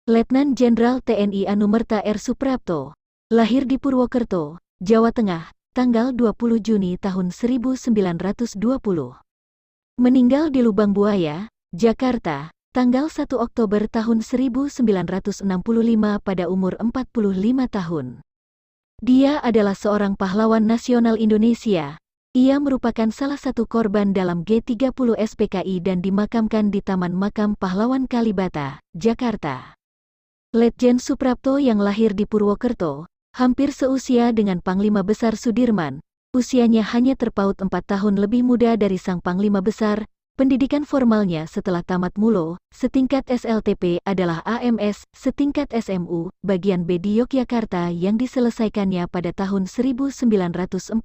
Letnan Jenderal TNI Anumerta R. Suprapto, lahir di Purwokerto, Jawa Tengah, tanggal 20 Juni tahun 1920. Meninggal di Lubang Buaya, Jakarta, tanggal 1 Oktober tahun 1965 pada umur 45 tahun. Dia adalah seorang pahlawan nasional Indonesia. Ia merupakan salah satu korban dalam G30 SPKI dan dimakamkan di Taman Makam Pahlawan Kalibata, Jakarta. Letjen Suprapto yang lahir di Purwokerto, hampir seusia dengan Panglima Besar Sudirman, usianya hanya terpaut 4 tahun lebih muda dari sang Panglima Besar. Pendidikan formalnya setelah tamat MULO, setingkat SLTP adalah AMS, setingkat SMU, bagian B di Yogyakarta yang diselesaikannya pada tahun 1941.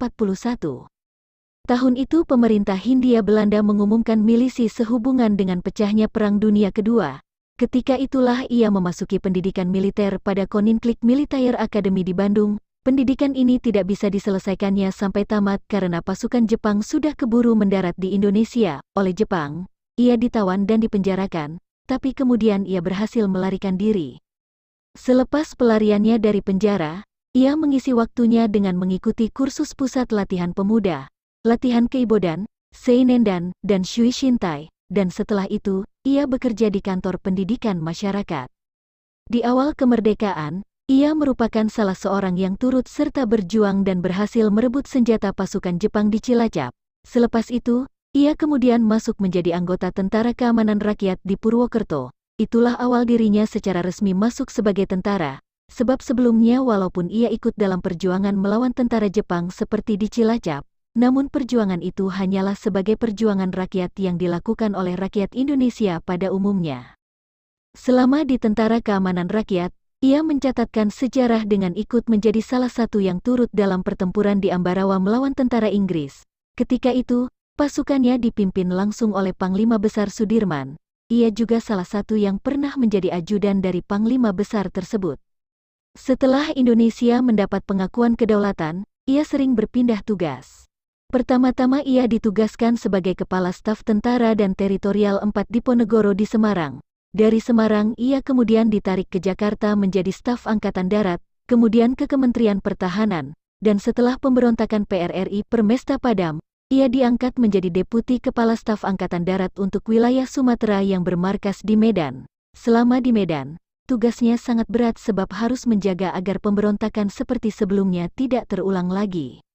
Tahun itu pemerintah Hindia Belanda mengumumkan milisi sehubungan dengan pecahnya Perang Dunia Kedua. Ketika itulah ia memasuki pendidikan militer pada Koninklijk Militair Academy di Bandung. Pendidikan ini tidak bisa diselesaikannya sampai tamat karena pasukan Jepang sudah keburu mendarat di Indonesia. Oleh Jepang, ia ditawan dan dipenjarakan, tapi kemudian ia berhasil melarikan diri. Selepas pelariannya dari penjara, ia mengisi waktunya dengan mengikuti kursus pusat latihan pemuda, latihan Keibodan, Seinendan, dan Shui Shintai, dan setelah itu, ia bekerja di kantor pendidikan masyarakat. Di awal kemerdekaan, ia merupakan salah seorang yang turut serta berjuang dan berhasil merebut senjata pasukan Jepang di Cilacap. Selepas itu, ia kemudian masuk menjadi anggota Tentara Keamanan Rakyat di Purwokerto. Itulah awal dirinya secara resmi masuk sebagai tentara, sebab sebelumnya walaupun ia ikut dalam perjuangan melawan tentara Jepang seperti di Cilacap, namun perjuangan itu hanyalah sebagai perjuangan rakyat yang dilakukan oleh rakyat Indonesia pada umumnya. Selama di Tentara Keamanan Rakyat, ia mencatatkan sejarah dengan ikut menjadi salah satu yang turut dalam pertempuran di Ambarawa melawan tentara Inggris. Ketika itu, pasukannya dipimpin langsung oleh Panglima Besar Sudirman. Ia juga salah satu yang pernah menjadi ajudan dari Panglima Besar tersebut. Setelah Indonesia mendapat pengakuan kedaulatan, ia sering berpindah tugas. Pertama-tama ia ditugaskan sebagai Kepala Staf Tentara dan Teritorial 4 Diponegoro di Semarang. Dari Semarang ia kemudian ditarik ke Jakarta menjadi staf Angkatan Darat, kemudian ke Kementerian Pertahanan, dan setelah pemberontakan PRRI Permesta Padam, ia diangkat menjadi Deputi Kepala Staf Angkatan Darat untuk wilayah Sumatera yang bermarkas di Medan. Selama di Medan, tugasnya sangat berat sebab harus menjaga agar pemberontakan seperti sebelumnya tidak terulang lagi.